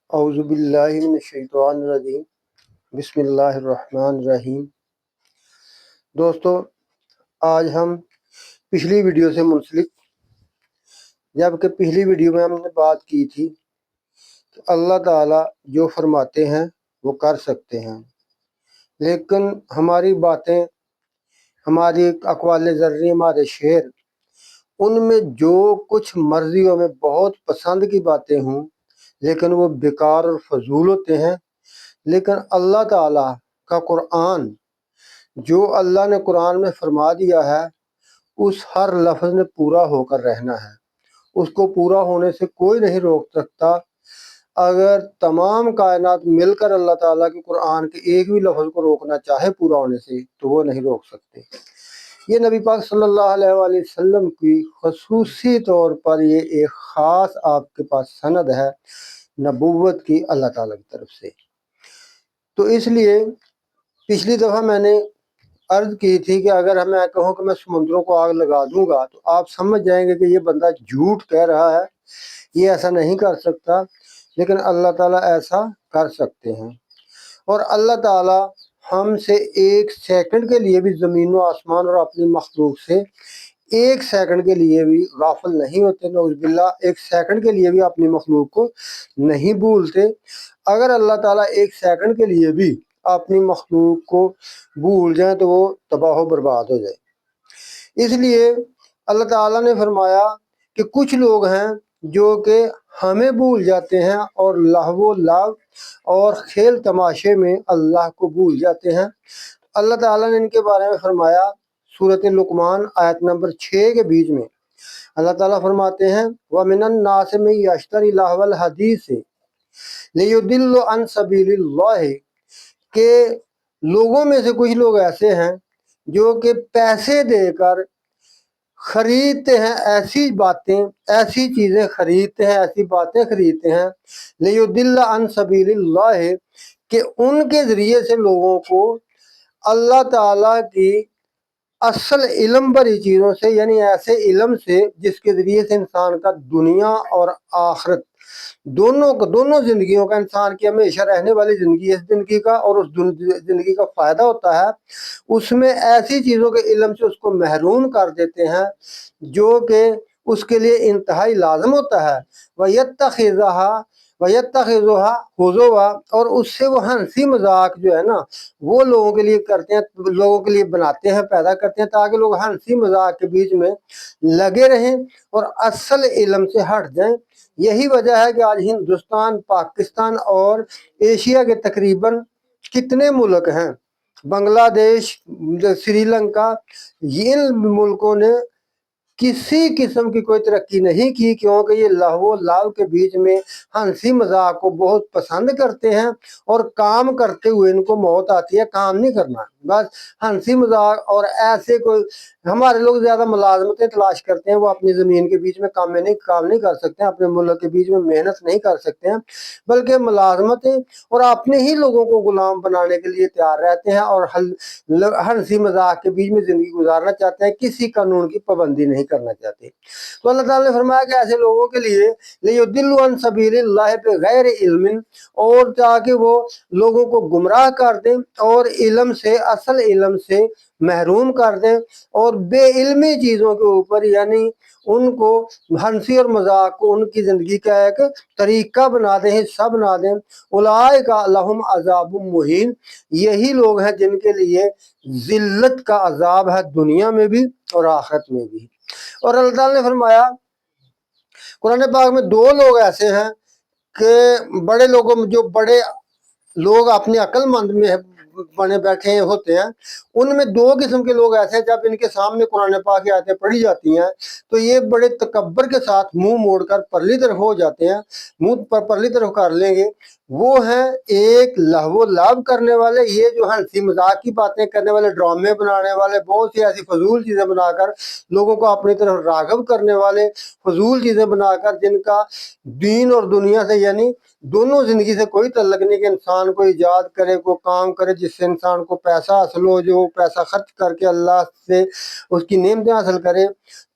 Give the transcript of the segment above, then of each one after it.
اعوذ باللہ من الشیطان الرجیم بسم اللہ الرحمن الرحیم۔ دوستو، آج ہم پچھلی ویڈیو سے منسلک، جبکہ پچھلی ویڈیو میں ہم نے بات کی تھی کہ اللہ تعالیٰ جو فرماتے ہیں وہ کر سکتے ہیں، لیکن ہماری باتیں، ہماری اقوال زرعی، ہمارے شعر، ان میں جو کچھ مرضیوں میں بہت پسند کی باتیں ہوں لیکن وہ بیکار اور فضول ہوتے ہیں۔ لیکن اللہ تعالیٰ کا قرآن، جو اللہ نے قرآن میں فرما دیا ہے، اس ہر لفظ نے پورا ہو کر رہنا ہے، اس کو پورا ہونے سے کوئی نہیں روک سکتا۔ اگر تمام کائنات مل کر اللہ تعالیٰ کے قرآن کے ایک بھی لفظ کو روکنا چاہے پورا ہونے سے، تو وہ نہیں روک سکتے۔ یہ نبی پاک صلی اللہ علیہ وآلہ وسلم کی خصوصی طور پر یہ ایک خاص آپ کے پاس سند ہے نبوت کی اللہ تعالیٰ کی طرف سے۔ تو اس لیے پچھلی دفعہ میں نے عرض کی تھی کہ اگر میں کہوں کہ میں سمندروں کو آگ لگا دوں گا تو آپ سمجھ جائیں گے کہ یہ بندہ جھوٹ کہہ رہا ہے، یہ ایسا نہیں کر سکتا، لیکن اللہ تعالیٰ ایسا کر سکتے ہیں۔ اور اللہ تعالیٰ ہم سے ایک سیکنڈ کے لیے بھی زمین و آسمان اور اپنی مخلوق سے ایک سیکنڈ کے لیے بھی غافل نہیں ہوتے، نعوذ باللہ، ایک سیکنڈ کے لیے بھی اپنی مخلوق کو نہیں بھولتے۔ اگر اللہ تعالیٰ ایک سیکنڈ کے لیے بھی اپنی مخلوق کو بھول جائیں تو وہ تباہ و برباد ہو جائے۔ اس لیے اللہ تعالیٰ نے فرمایا کہ کچھ لوگ ہیں جو کہ ہمیں بھول جاتے ہیں اور لہو و لعب اور کھیل تماشے میں اللہ کو بھول جاتے ہیں۔ اللہ تعالیٰ نے ان کے بارے میں فرمایا سورۃ لقمان آیت نمبر 6 کے بیچ میں، اللہ تعالیٰ فرماتے ہیں وَمِنَ النَّاسِ مَن يَشْتَرِي لَهْوَ الْحَدِيثِ لِيُضِلَّ عَن سَبِيلِ اللَّهِ، کہ لوگوں میں سے کچھ لوگ ایسے ہیں جو کہ پیسے دے کر خریدتے ہیں ایسی باتیں، ایسی چیزیں خریدتے ہیں، ایسی باتیں خریدتے ہیں لِيُضِلَّ عَن سَبِيلِ اللَّهِ، کہ ان کے ذریعے سے لوگوں کو اللہ تعالیٰ کی اصل علم بری چیزوں سے، یعنی ایسے علم سے جس کے ذریعے سے انسان کا دنیا اور آخرت دونوں زندگیوں کا، انسان کی ہمیشہ رہنے والی زندگی، اس زندگی کا اور اس زندگی کا فائدہ ہوتا ہے، اس میں ایسی چیزوں کے علم سے اس کو محروم کر دیتے ہیں جو کہ اس کے لیے انتہائی لازم ہوتا ہے۔ وَيَتَّخِذُهَا هُزُوًا، اور اس سے وہ ہنسی مذاق جو ہے نا وہ لوگوں کے لیے کرتے ہیں، لوگوں کے لیے بناتے ہیں، پیدا کرتے ہیں، تاکہ لوگ ہنسی مذاق کے بیچ میں لگے رہیں اور اصل علم سے ہٹ جائیں۔ یہی وجہ ہے کہ آج ہندوستان، پاکستان اور ایشیا کے تقریباً کتنے ملک ہیں، بنگلہ دیش، سری لنکا، ان ملکوں نے کسی قسم کی کوئی ترقی نہیں کی، کیونکہ یہ لہو و لعب کے بیچ میں ہنسی مذاق کو بہت پسند کرتے ہیں، اور کام کرتے ہوئے ان کو موت آتی ہے، کام نہیں کرنا، بس ہنسی مذاق۔ اور ایسے کوئی ہمارے لوگ زیادہ ملازمتیں تلاش کرتے ہیں، وہ اپنی زمین کے بیچ میں کام نہیں کر سکتے ہیں، اپنے ملک کے بیچ میں محنت نہیں کر سکتے ہیں، بلکہ ملازمتیں اور اپنے ہی لوگوں کو غلام بنانے کے لیے تیار رہتے ہیں اور ہنسی مذاق کے بیچ میں زندگی گزارنا چاہتے ہیں، کسی قانون کی پابندی نہیں کرنا چاہتے۔ تو اللہ تعالیٰ نے فرمایا کہ ایسے لوگوں کے لیے لِيُضِلُّ عَن سَبِيلِ اللَّهِ بِغَيْرِ عِلْمٍ، اور تاکہ وہ لوگوں کو گمراہ کر دیں اور علم سے، اصل علم سے محروم کر دیں، اور بے علمی چیزوں کے اوپر، یعنی ان کو ہنسی اور مذاق کو ان کی زندگی کا ایک طریقہ بنا دیں، حصہ بنا دیں۔ اولئک لہم عذاب مہین، یہی لوگ ہیں جن کے لیے ذلت کا عذاب ہے، دنیا میں بھی اور آخرت میں بھی۔ اور اللہ تعالیٰ نے فرمایا قرآن پاک میں دو لوگ ایسے ہیں کہ بڑے لوگوں میں، جو بڑے لوگ اپنے عقل مند میں بنے بیٹھے ہوتے ہیں، ان میں دو قسم کے لوگ ایسے ہیں، جب ان کے سامنے قرآن پاک کی آیتیں پڑھی جاتی ہیں تو یہ بڑے تکبر کے ساتھ منہ موڑ کر پرلی طرف ہو جاتے ہیں، منہ پر پرلی طرف کر لیں گے۔ وہ ہیں ایک لہو و لعب کرنے والے، یہ جو ہنسی مذاق کی باتیں کرنے والے، ڈرامے بنانے والے، بہت سی ایسی فضول چیزیں بنا کر لوگوں کو اپنی طرف راغب کرنے والے، فضول چیزیں بنا کر جن کا دین اور دنیا سے، یعنی دونوں زندگی سے کوئی تعلق نہیں، کہ انسان کو ایجاد کرے، کوئی کام کرے جس سے انسان کو پیسہ حاصل ہو، جو پیسہ خرچ کر کے اللہ سے اس کی نعمتیں حاصل کرے،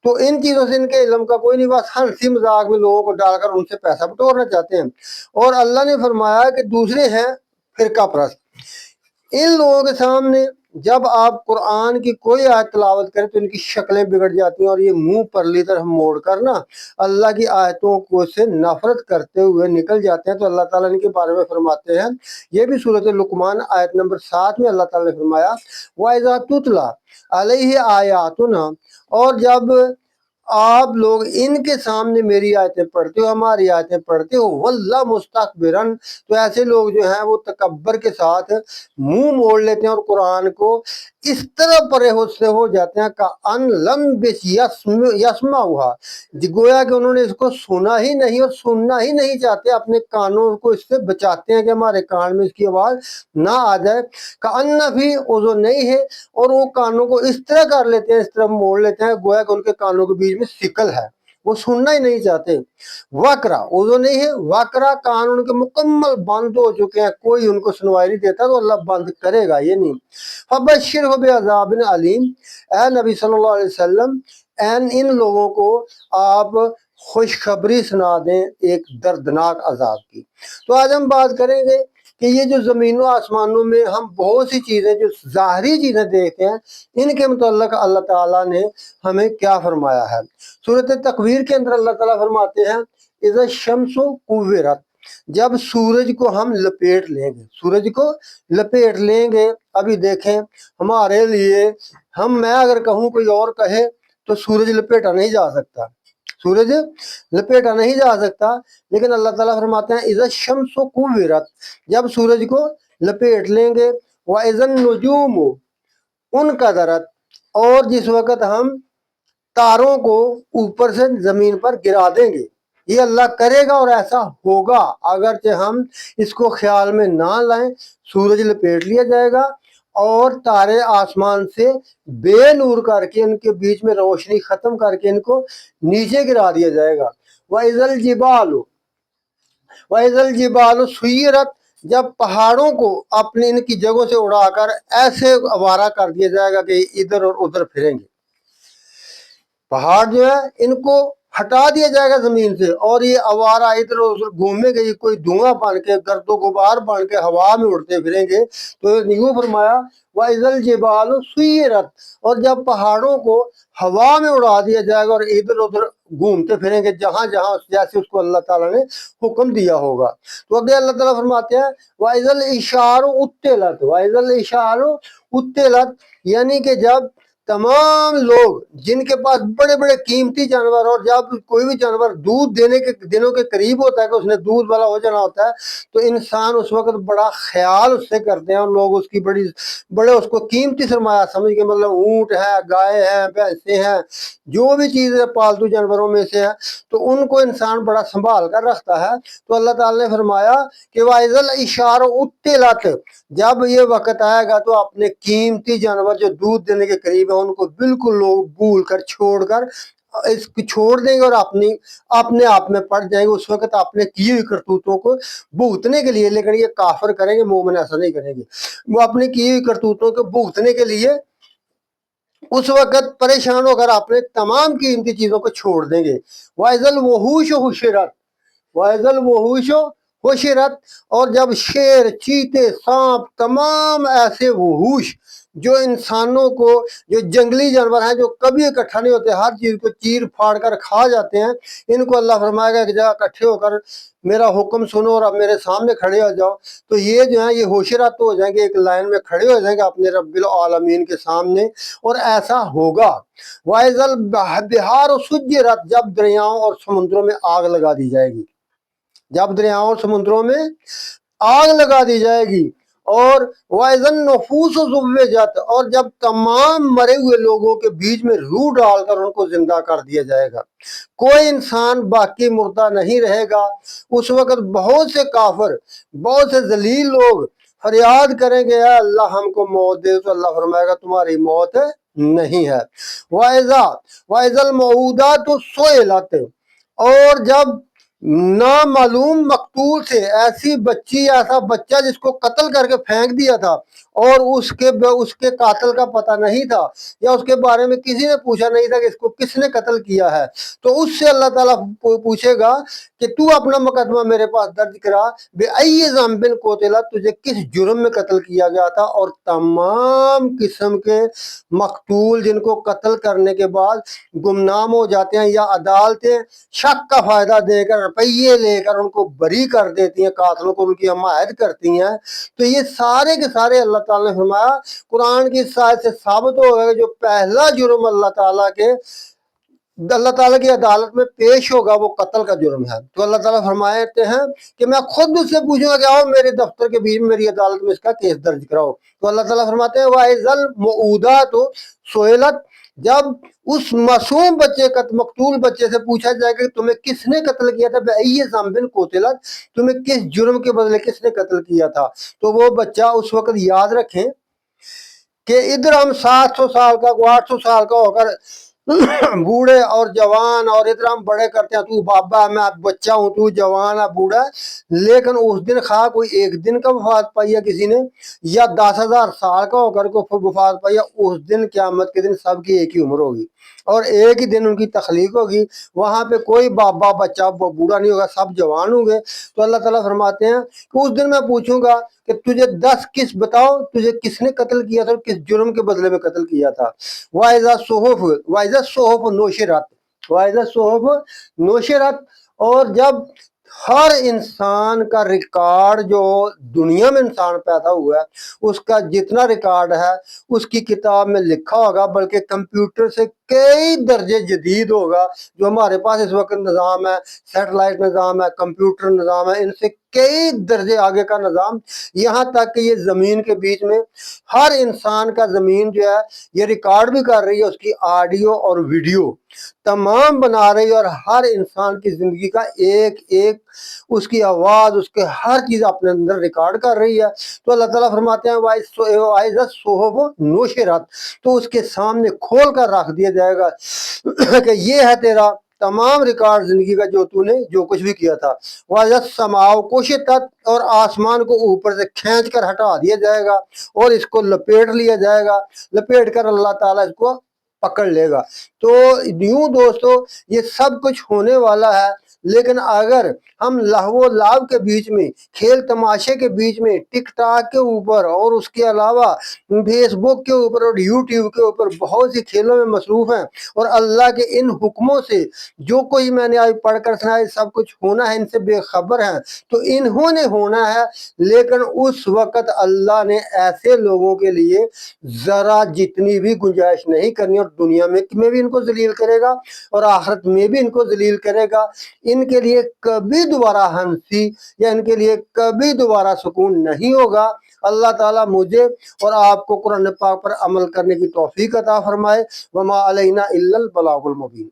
तो इन चीज़ों से इनके इल्म का कोई नहीं, बस हंसी मजाक में लोगों को डालकर उनसे पैसा बटोरना चाहते हैं। और अल्लाह ने फरमाया कि दूसरे हैं फिरका परस्त। इन लोगों के सामने जब आप कुरान की कोई आयत तिलावत करें तो इनकी शक्लें बिगड़ जाती हैं और ये मुंह परली तरफ मोड़ कर ना अल्लाह की आयतों को से नफरत करते हुए निकल जाते हैं। तो अल्लाह ताला इनके बारे में फरमाते हैं, ये भी सूरत लुकमान आयत नंबर 7 में अल्लाह ताला ने फरमाया, वाइज़ा तुतला अलैहि आयातुना, और जब आप लोग इनके सामने मेरी आयतें पढ़ते हो, हमारी आयतें पढ़ते हो, वल्ला मुस्तकबिरन, तो ऐसे लोग जो हैं वो तकब्बर के साथ मुंह मोड़ लेते हैं और कुरान को इस तरह परे से हो जाते हैं का अन लम यस्मा हुआ, गोया कि उन्होंने इसको सुना ही नहीं और सुनना ही नहीं चाहते, अपने कानों को इससे बचाते हैं कि हमारे कान में इसकी आवाज ना आ जाए। का अन्ना भी उज़ो नहीं है, और वो कानों को इस तरह कर लेते हैं, इस तरह मोड़ लेते हैं गोया कि उनके कानों के बीच में सिकल है, वो सुनना ही नहीं चाहते। वाकरा उज़ो नहीं है, वाकरा कान उनके मुकम्मल बंद हो चुके हैं, कोई उनको सुनवाई नहीं देता, तो अल्लाह बंद करेगा ये नहीं। फबश्शिर हो बेअज़ाबिन अलीम, ए नबी सल्लल्लाहु अलैहि वसल्लम इन लोगों को आप खुशखबरी सुना दें एक दर्दनाक अजाब की। तो आज हम बात करेंगे कि ये जो ज़मीनों आसमानों में हम बहुत सी चीज़ें जो ज़ाहरी चीज़ें देखते हैं, इनके मुतल्लिक़ अल्लाह ताला ने हमें क्या फरमाया है। सूरत तकवीर के अंदर अल्लाह ताला फरमाते हैं, इज़ा शम्सु कुव्विरत, जब सूरज को हम लपेट लेंगे, सूरज को लपेट लेंगे। अभी देखें हमारे लिए मैं अगर कहूँ कोई और कहे तो सूरज लपेटा नहीं जा सकता, सूरज लपेटा नहीं जा सकता, लेकिन अल्लाह ताला फरमाते हैं इज़ा शम्सु कुव्विरत, जब सूरज को लपेट लेंगे। व इज़न नुजूम उनकदरत, और जिस वक़्त हम तारों को ऊपर से जमीन पर गिरा देंगे, ये अल्लाह करेगा और ऐसा होगा। अगरचे हम इसको ख्याल में ना लाएं, सूरज लपेट लिया जाएगा और तारे आसमान से बेनूर करके इनके बीच में रोशनी खत्म करके इनको नीचे गिरा दिया जाएगा। वइज़ल जिबाल सुय्यरत, जब पहाड़ों को अपने इनकी जगहों से उड़ाकर ऐसे आवारा कर दिया जाएगा कि इधर और उधर फिरेंगे। पहाड़ जो है इनको हटा दिया जाएगा जमीन से और ये आवारा इधर उधर घूमेंगे, ये कोई धुआं बन के गर्दो गुबार बन के हवा में उड़ते फिरेंगे। तो यूं फरमाया वाइज़ल जिबाल सुय्यरत, और जब पहाड़ों को हवा में उड़ा दिया जाएगा और इधर उधर घूमते फिरेंगे जहां जहां जैसे उसको अल्लाह ताला ने हुक्म दिया होगा। तो अगले अल्लाह ताला फरमाते हैं वाइज़ल इशारो उत्तिलत, वाइज़ल इशारो उत्तिलत, यानी कि जब तमाम लोग जिनके पास बड़े बड़े कीमती जानवर, और जब कोई भी जानवर दूध देने के दिनों के करीब होता है कि उसने दूध वाला हो जाना होता है, तो इंसान उस वक्त बड़ा ख्याल उससे करते हैं और लोग उसकी बड़े उसको कीमती सरमाया समझ के, मतलब ऊँट है, गाय है, भैंसे हैं, जो भी चीज़ पालतू जानवरों में से है, तो उनको इंसान बड़ा संभाल कर रखता है। तो अल्लाह ताला ने फरमाया कि वाइज़ल इशारो उत्तिलत, जब ये वक्त आएगा तो अपने कीमती जानवर जो दूध देने के करीब है उनको बिल्कुल लोग भूल कर इसको छोड़ देंगे और अपने आप में पड़ जाएंगे। उस वक्त अपने किए हुए करतूतों को भुगतने के लिए, लेकिन ये काफिर करेंगे, मोमिन ऐसा नहीं करेंगे, वो अपने किए हुए करतूतों को भुगतने के लिए उस वक्त परेशान होकर अपने तमाम कीमती चीजों को छोड़ देंगे। वाइज़ल वहूश हुशिरत, वाइज़ल वहूश हुशिरत, और जब शेर, चीते, सांप, तमाम ऐसे वहूश जो इंसानों को, जो जंगली जानवर हैं जो कभी इकट्ठा नहीं होते, हर चीज को चीर फाड़ कर खा जाते हैं, इनको अल्लाह फरमाएगा कि जगह इकट्ठे होकर मेरा हुक्म सुनो और अब मेरे सामने खड़े हो जाओ। तो ये जो है ये होशिरात हो जाएंगे, एक लाइन में खड़े हो जाएंगे अपने रब्बिल आलमीन के सामने, और ऐसा होगा। वाइज़ल बिहार सुज्जिरत, जब दरियाओं और समुद्रों में आग लगा दी जाएगी, जब दरियाओं और समुद्रों में आग लगा दी जाएगी। और वाइज़न नफूस ज़ुव्विजत, और जब तमाम मरे हुए लोगों के बीच में रूह डालकर उनको जिंदा कर दिया जाएगा, कोई इंसान बाकी मुर्दा नहीं रहेगा। उस वक्त बहुत से काफिर, बहुत से जलील लोग फरियाद करेंगे, अल्लाह हमको मौत दे, तो अल्लाह फरमाएगा तुम्हारी मौत नहीं है। वाइज़ल मऊदात सुइलत, और जब नामालूम मकतूल से ऐसी बच्ची, ऐसा बच्चा जिसको कत्ल करके फेंक दिया था اور उसके कातिल का पता नहीं था, या उसके बारे में किसी ने पूछा नहीं था कि इसको किसने कत्ल किया है, तो उससे अल्लाह ताला पूछेगा कि तू अपना मुकदमा मेरे पास दर्ज करा, बेअय्यि ज़ंबिन कोतिला, तुझे किस जुर्म में कत्ल किया गया था। और तमाम किस्म के मकतूल जिनको कत्ल करने के बाद गुमनाम हो जाते हैं, या अदालतें शक का फायदा देकर रुपये लेकर उनको बरी कर देती हैं, कातिलों को उनकी हमायत करती हैं, तो ये सारे के सारे अल्लाह ताला ने फरमाया कुरान की सायद से साबित हो गया, जो पहला जुर्म अल्लाह ताला की अदालत में पेश होगा वो कत्ल का जुर्म है। तो अल्लाह ताला फरमाते हैं कि मैं खुद उससे पूछूंगा कि आओ मेरे दफ्तर के बीच में मेरी अदालत में इसका केस दर्ज कराओ। तो अल्लाह ताला फरमाते हैं वाइज़ल मऊदातु सुइलत, जब उस मासूम बच्चे का मकतूल बच्चे से पूछा जाएगा कि तुम्हें किसने कत्ल किया था, बेअय्यि ज़ंबिन कुतिलत, तुम्हें किस जुर्म के बदले किसने कत्ल किया था, तो वो बच्चा उस वक्त याद रखें कि इधर हम 700 साल का 800 साल का होकर बूढ़े और जवान, और इधर हम बड़े करते हैं, तू बाबा मैं बच्चा हूँ, तू जवान है बूढ़ा, लेकिन उस दिन खा कोई एक दिन का वफात पाइया किसी ने, या 10,000 साल का होकर को वफात पाइया, उस दिन क़यामत के दिन सबकी एक ही उम्र होगी और एक ही दिन उनकी तख्लीक होगी। वहां पे कोई बाबा बच्चा बूढ़ा नहीं होगा, सब जवान होंगे। तो अल्लाह ताला फरमाते हैं कि उस दिन मैं पूछूंगा कि तुझे 10 किस बताओ, तुझे किसने कत्ल किया था और किस जुर्म के बदले में कत्ल किया था। वाइज़ा सोहफ नोशिरत, वाइज़ा सोहफ नोशिरत, और जब हर इंसान का रिकॉर्ड, जो दुनिया में इंसान पैदा हुआ है उसका जितना रिकॉर्ड है उसकी किताब में लिखा होगा, बल्कि कंप्यूटर से कई दर्जे जदीद होगा। जो हमारे पास इस वक्त निज़ाम है, सैटेलाइट निज़ाम है, कंप्यूटर निज़ाम है, इनसे कई दर्जे आगे का निज़ाम, यहाँ तक कि ये ज़मीन के बीच में हर इंसान का ज़मीन जो है ये रिकॉर्ड भी कर रही है, उसकी ऑडियो और वीडियो तमाम बना रही है, और हर इंसान की ज़िंदगी का एक एक उसकी आवाज़, उसके हर चीज़ अपने अंदर रिकॉर्ड कर रही है। तो अल्लाह ताला फरमाते हैं वाइज़ा सोहफ नोशिरत, तो उसके सामने खोल कर रख दिया जाएगा कि ये है तेरा तमाम रिकॉर्ड जिंदगी का, जो तूने जो कुछ भी किया था। वाइज़ा समाओ कुशितत, और आसमान को ऊपर से खींच कर हटा दिया जाएगा और इसको लपेट लिया जाएगा, लपेट कर अल्लाह ताला इसको पकड़ लेगा। तो यूं दोस्तों ये सब कुछ होने वाला है, लेकिन अगर हम लहवो लाभ के बीच में, खेल तमाशे के बीच में, टिकटॉक के ऊपर और उसके अलावा फेसबुक के ऊपर और यूट्यूब के ऊपर बहुत सी खेलों में मसरूफ हैं, और अल्लाह के इन हुक्मों से जो कोई मैंने आज पढ़कर सुनाया सब कुछ होना है, इनसे बेखबर हैं, तो इन्होंने होना है। लेकिन उस वक़्त अल्लाह ने ऐसे लोगों के लिए ज़रा जितनी भी गुंजाइश नहीं करनी, और दुनिया में भी इनको जलील करेगा और आखिरत में भी इनको जलील करेगा। इनके लिए कभी दोबारा हंसी या इनके लिए कभी दोबारा सुकून नहीं होगा। अल्लाह ताला मुझे और आपको कुरान पाक पर अमल करने की तौफीक अता फरमाए। वमा अलैना इल्लल बलागुल मुबीन।